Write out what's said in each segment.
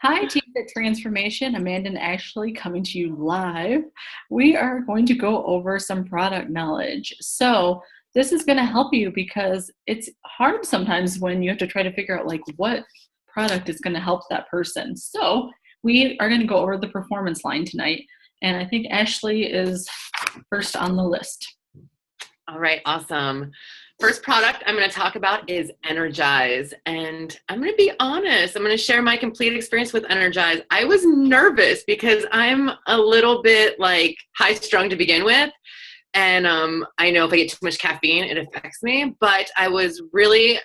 Hi, Team Fit Transformation. Amanda and Ashley coming to you live. We are going to go over some product knowledge. So this is going to help you because it's hard sometimes when you have to try to figure out like what product is going to help that person. So we are going to go over the performance line tonight. And I think Ashley is first on the list. All right, awesome. First product I'm going to talk about is Energize. And I'm going to be honest, I'm going to share my complete experience with Energize. I was nervous because I'm a little bit like high strung to begin with. And I know if I get too much caffeine, it affects me. But I was really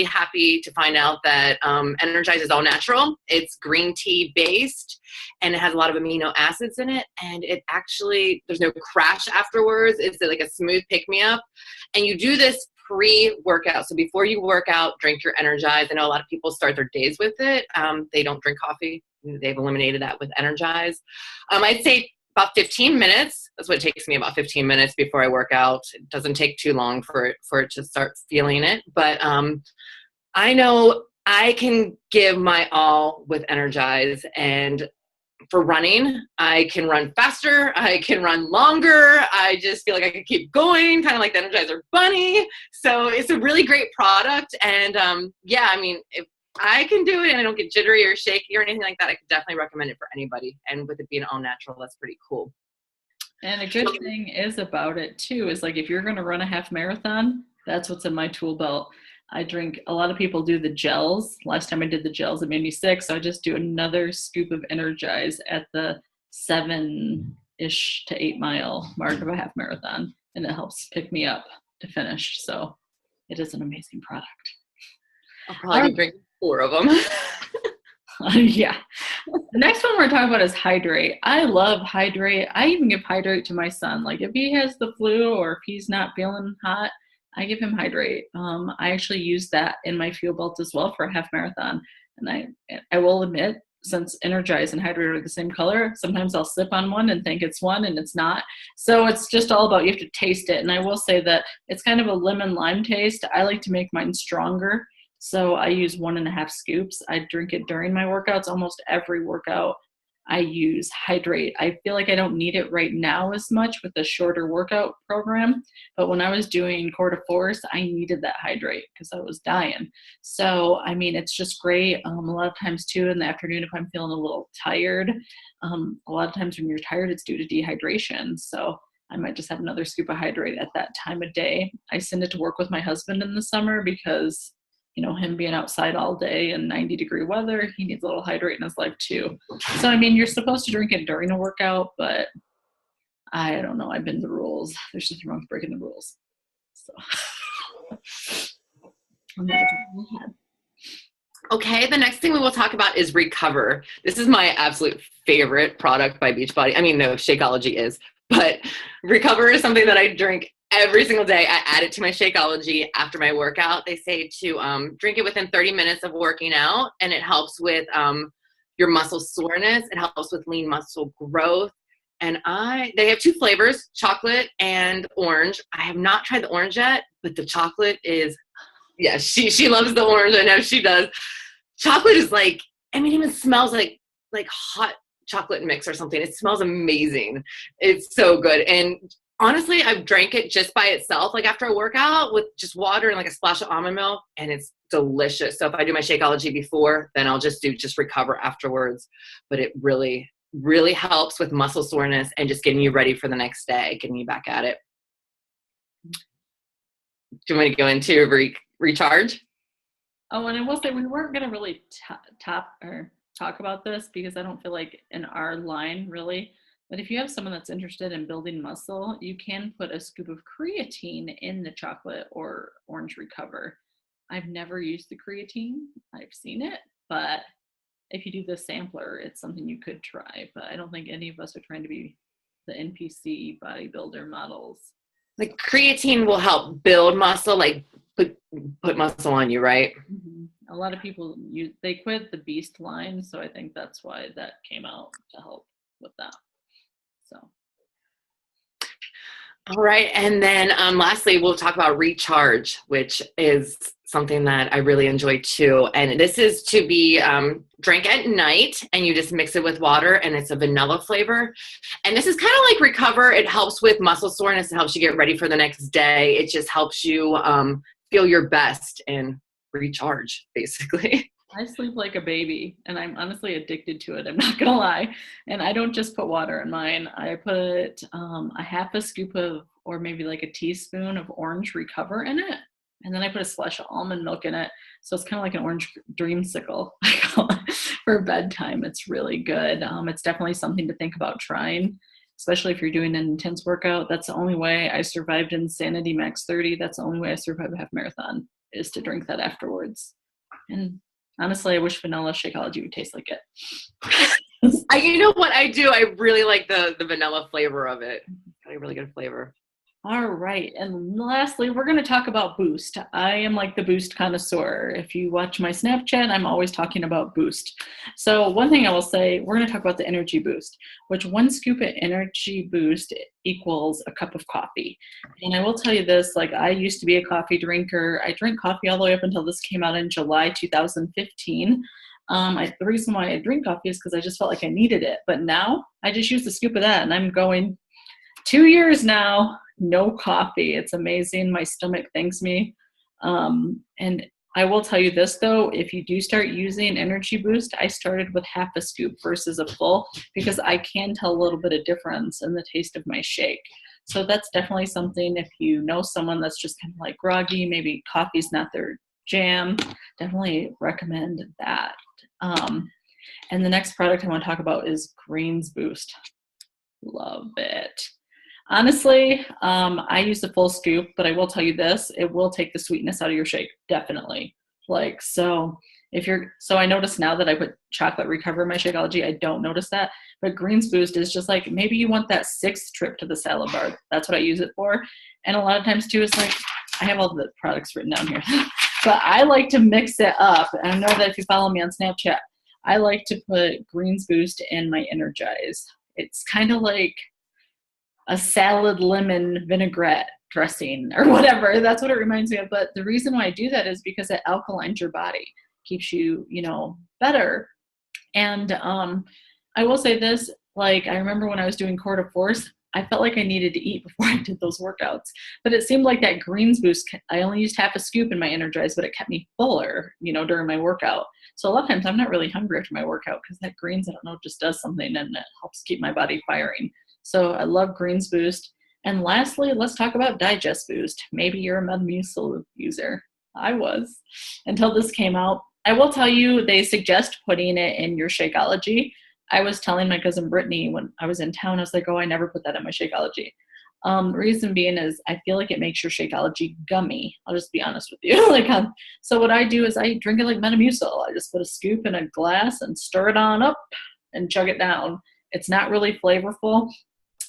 happy to find out that Energize is all natural. It's green tea based and it has a lot of amino acids in it. And it actually, there's no crash afterwards. It's like a smooth pick me up. And you do this pre-workout. So before you work out, drink your Energize. I know a lot of people start their days with it. They don't drink coffee. They've eliminated that with Energize. I'd say about 15 minutes. That's what it takes me, about 15 minutes before I work out. It doesn't take too long for it to start feeling it. But I know I can give my all with Energize. And for running, I can run faster. I can run longer. I just feel like I can keep going, kind of like the Energizer Bunny. So it's a really great product. And yeah, I mean, if I can do it and I don't get jittery or shaky or anything like that, I could definitely recommend it for anybody. And with it being all natural, that's pretty cool. And a good thing is about it too, is like if you're going to run a half marathon, that's what's in my tool belt. I drink, a lot of people do the gels. Last time I did the gels, it made me sick. So I just do another scoop of Energize at the 7-ish to 8 mile mark of a half marathon. And it helps pick me up to finish. So it is an amazing product. I'll probably drink 4 of them. Yeah. The next one we're talking about is Hydrate. I love Hydrate. I even give Hydrate to my son. Like if he has the flu or if he's not feeling hot, I give him Hydrate. I actually use that in my fuel belt as well for a half marathon. And I will admit, since Energize and Hydrate are the same color, sometimes I'll sip on one and think it's one and it's not. So it's just all about, you have to taste it. And I will say that it's kind of a lemon lime taste. I like to make mine stronger. So I use 1.5 scoops. I drink it during my workouts. Almost every workout I use Hydrate. I feel like I don't need it right now as much with the shorter workout program. But when I was doing Core de Force, I needed that Hydrate because I was dying. So, I mean, it's just great. A lot of times too in the afternoon if I'm feeling a little tired, a lot of times when you're tired, it's due to dehydration. So I might just have another scoop of Hydrate at that time of day. I send it to work with my husband in the summer because him being outside all day in 90-degree weather, he needs a little Hydrate in his life too. So, I mean, you're supposed to drink it during a workout, but I don't know. I bend the rules. There's nothing wrong with breaking the rules. So, okay, the next thing we will talk about is Recover. This is my absolute favorite product by Beachbody. I mean, no, Shakeology is, but Recover is something that I drink every single day. I add it to my Shakeology after my workout. They say to drink it within 30 minutes of working out, and it helps with your muscle soreness. It helps with lean muscle growth. And they have 2 flavors, chocolate and orange. I have not tried the orange yet, but the chocolate is, yeah, she loves the orange. I know she does. Chocolate is like, I mean, it even smells like hot chocolate mix or something. It smells amazing. It's so good. And honestly, I've drank it just by itself, like after a workout with just water and like a splash of almond milk, and it's delicious. So if I do my Shakeology before, then I'll just Recover afterwards. But it really, really helps with muscle soreness and just getting you ready for the next day, getting you back at it. Do you want me to go into Recharge? Oh, and I will say we weren't going to really talk about this because I don't feel like in our line really. But if you have someone that's interested in building muscle, you can put a scoop of creatine in the chocolate or orange Recover. I've never used the creatine. I've seen it, but if you do the sampler, it's something you could try. But I don't think any of us are trying to be the NPC bodybuilder models. Like creatine will help build muscle, like put muscle on you, right? Mm-hmm. A lot of people they quit the Beast line, so I think that's why that came out to help with that. So All right. And then lastly, we'll talk about recharge, which is something that I really enjoy too. And this is to be drank at night, and you just mix it with water, and it's a vanilla flavor. And this is kind of like Recover. It helps with muscle soreness. It helps you get ready for the next day. It just helps you feel your best and recharge, basically. I sleep like a baby, and I'm honestly addicted to it. I'm not gonna lie. And I don't just put water in mine. I put a half a scoop of, or maybe like a teaspoon of orange Recover in it, and then I put a splash of almond milk in it. So it's kind of like an orange dreamsicle I call it, for bedtime. It's really good. It's definitely something to think about trying, especially if you're doing an intense workout. That's the only way I survived Insanity Max 30. That's the only way I survived a half marathon, is to drink that afterwards. And honestly, I wish vanilla Shakeology would taste like it. You know what I do? I really like the vanilla flavor of it. Got a really good flavor. All right. And lastly, we're going to talk about Boost. I am like the Boost connoisseur. If you watch my Snapchat, I'm always talking about Boost. So one thing I will say, we're going to talk about the Energy Boost, which 1 scoop of Energy Boost equals a cup of coffee. And I will tell you this, like, I used to be a coffee drinker. I drank coffee all the way up until this came out in July 2015. The reason why I drink coffee is because I just felt like I needed it. But now I just use a scoop of that, and I'm going 2 years now, no coffee. It's amazing. My stomach thanks me. And I will tell you this though, if you do start using Energy Boost, I started with half a scoop versus a full, because I can tell a little bit of difference in the taste of my shake. So that's definitely something, if you know someone that's just kind of like groggy, maybe coffee's not their jam, definitely recommend that. And the next product I want to talk about is Greens Boost. Love it. Honestly, I use a full scoop, but I will tell you this, it will take the sweetness out of your shake, definitely. Like, so I notice now that I put chocolate Recover in my Shakeology, I don't notice that, but Greens Boost is just like, maybe you want that 6th trip to the salad bar. That's what I use it for. And a lot of times too, it's like, I have all the products written down here, but I like to mix it up. And I know that if you follow me on Snapchat, I like to put Greens Boost in my Energize. It's kind of like a salad lemon vinaigrette dressing or whatever. That's what it reminds me of. But the reason why I do that is because it alkalines your body, keeps you, better. And I will say this, like, I remember when I was doing Core de Force, I felt like I needed to eat before I did those workouts. But it seemed like that Greens Boost, I only used half a scoop in my Energize, but it kept me fuller, during my workout. So a lot of times I'm not really hungry after my workout, because that greens, I don't know, just does something, and it helps keep my body firing. So I love Greens Boost. And lastly, let's talk about Digest Boost. Maybe you're a Metamucil user. I was, until this came out. I will tell you, they suggest putting it in your Shakeology. I was telling my cousin Brittany when I was in town, I was like, oh, I never put that in my Shakeology. Reason being is I feel like it makes your Shakeology gummy. I'll just be honest with you. So what I do is I drink it like Metamucil. I just put a scoop in a glass and stir it on up and chug it down. It's not really flavorful.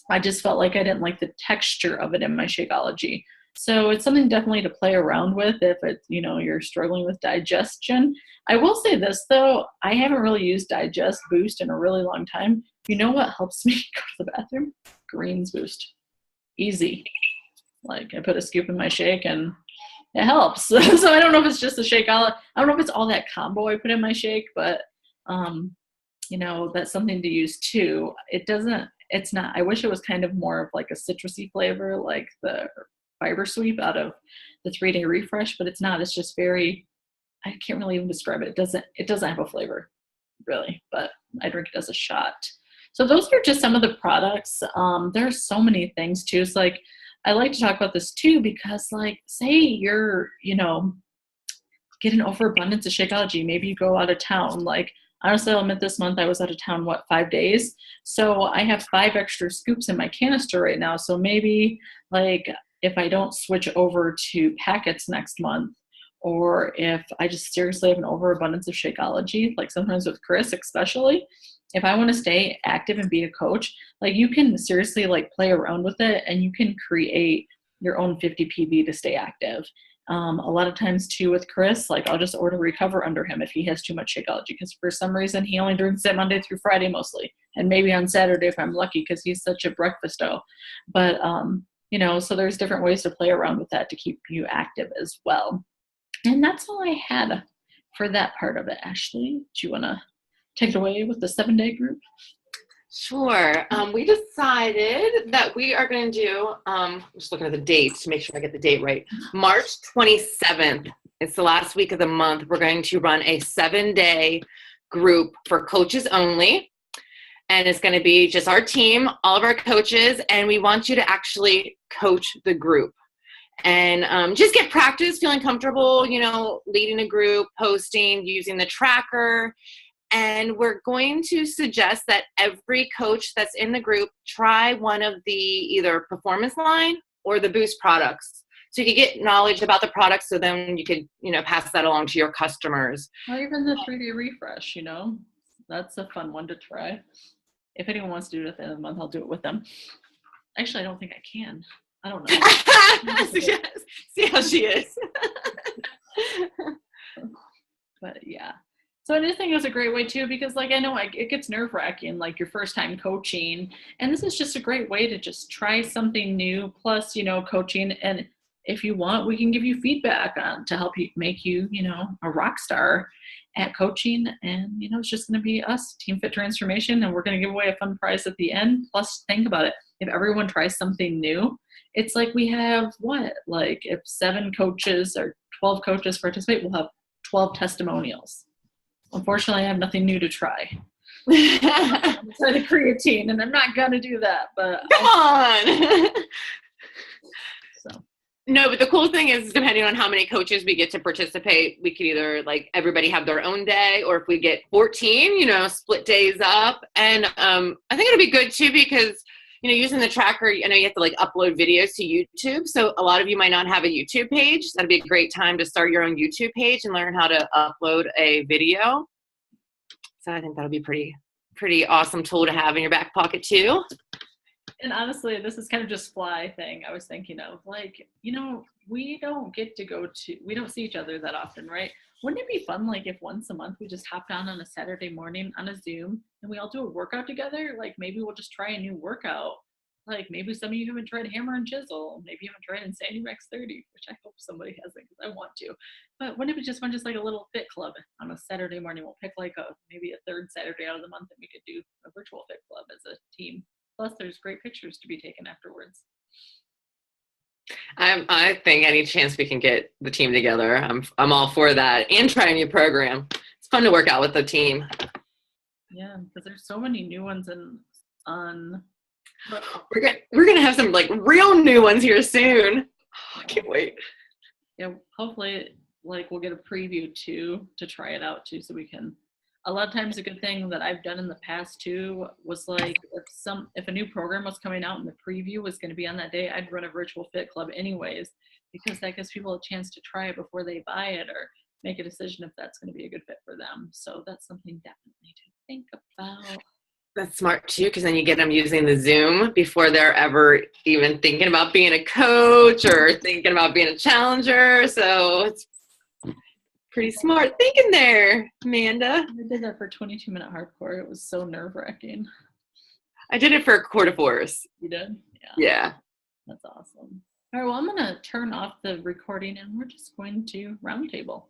I just felt like I didn't like the texture of it in my Shakeology. So it's something definitely to play around with if it's, you're struggling with digestion. I will say this though, I haven't really used Digest Boost in a really long time. You know what helps me go to the bathroom? Greens Boost. Easy. Like, I put a scoop in my shake and it helps. So I don't know if it's just the Shakeology. I don't know if it's all that combo I put in my shake, but that's something to use too. It's not, I wish it was kind of more of like a citrusy flavor, like the Fiber Sweep out of the 3-Day Refresh, but it's not. It's just very, I can't really even describe it. It doesn't have a flavor, really, but I drink it as a shot. So those are just some of the products. There's so many things too. It's like, I like to talk about this too, because like, say you're, get an overabundance of Shakeology. Maybe you go out of town. Like, honestly, I'll admit this month I was out of town, 5 days? So I have 5 extra scoops in my canister right now. So maybe like if I don't switch over to packets next month, or if I just seriously have an overabundance of Shakeology, like sometimes with Chris especially, if I want to stay active and be a coach, like you can seriously like play around with it, and you can create your own 50 PB to stay active. A lot of times too with Chris, like I'll just order Recover under him if he has too much Shakeology, because for some reason he only drinks it Monday through Friday mostly, and maybe on Saturday if I'm lucky, because he's such a breakfasto. But So there's different ways to play around with that to keep you active as well. And that's all I had for that part of it. Ashley, do you want to take it away with the 7-day group? Sure. We decided that we are going to do, I'm just looking at the dates to make sure I get the date right. March 27th. It's the last week of the month. We're going to run a 7-day group for coaches only. And it's going to be just our team, all of our coaches, and we want you to actually coach the group. And just get practice, feeling comfortable, leading a group, posting, using the tracker. And we're going to suggest that every coach that's in the group try one of the either performance line or the boost products. So you can get knowledge about the products, so then you could, pass that along to your customers. Or even the 3-day refresh, that's a fun one to try. If anyone wants to do it at the end of the month, I'll do it with them. Actually, I don't think I can. I don't know. See how she is. But yeah. So I just think it was a great way too, because I know it gets nerve-wracking, your first time coaching. And this is just a great way to just try something new. Plus, coaching. And if you want, we can give you feedback to help you make you, a rock star at coaching. And, it's just going to be us, Team Fit Transformation. And we're going to give away a fun prize at the end. Plus, think about it. If everyone tries something new, it's we have if 7 coaches or 12 coaches participate, we'll have 12 testimonials. Unfortunately, I have nothing new to try. I'm trying the creatine, and I'm not going to do that. But come on. No, but the cool thing is, depending on how many coaches we get to participate, we could either everybody have their own day, or if we get 14, split days up. And I think it'll be good too, because using the tracker, you have to upload videos to YouTube. So a lot of you might not have a YouTube page. That'd be a great time to start your own YouTube page and learn how to upload a video. So I think that'll be pretty awesome tool to have in your back pocket too. And honestly, this is kind of just fly thing I was thinking of. We don't get to we don't see each other that often, right? Wouldn't it be fun, if once a month we just hop down on a Saturday morning on a Zoom and we all do a workout together? Maybe we'll just try a new workout. Maybe some of you haven't tried hammer and chisel. Maybe you haven't tried Insanity Max 30, which I hope somebody hasn't, because I want to. But wouldn't it be just fun, just a little fit club on a Saturday morning? We'll pick maybe a third Saturday out of the month, and we could do a virtual fit club as a team. Plus, there's great pictures to be taken afterwards. I think any chance we can get the team together, I'm all for that. And try a new program. It's fun to work out with the team. Yeah, because there's so many new ones on. We're gonna have some real new ones here soon. Oh, I can't wait. Yeah, hopefully we'll get a preview too to try it out too, so we can. A lot of times a good thing that I've done in the past too was if a new program was coming out and the preview was going to be on that day, I'd run a virtual fit club anyways, because that gives people a chance to try it before they buy it or make a decision if that's going to be a good fit for them. So that's something definitely to think about. That's smart too, because then you get them using the Zoom before they're ever even thinking about being a coach or thinking about being a challenger. So it's pretty smart thinking there, Amanda. I did that for 22-minute hardcore. It was so nerve-wracking. I did it for a quarter force. You did? Yeah. That's awesome. All right, well, I'm going to turn off the recording and we're just going to roundtable.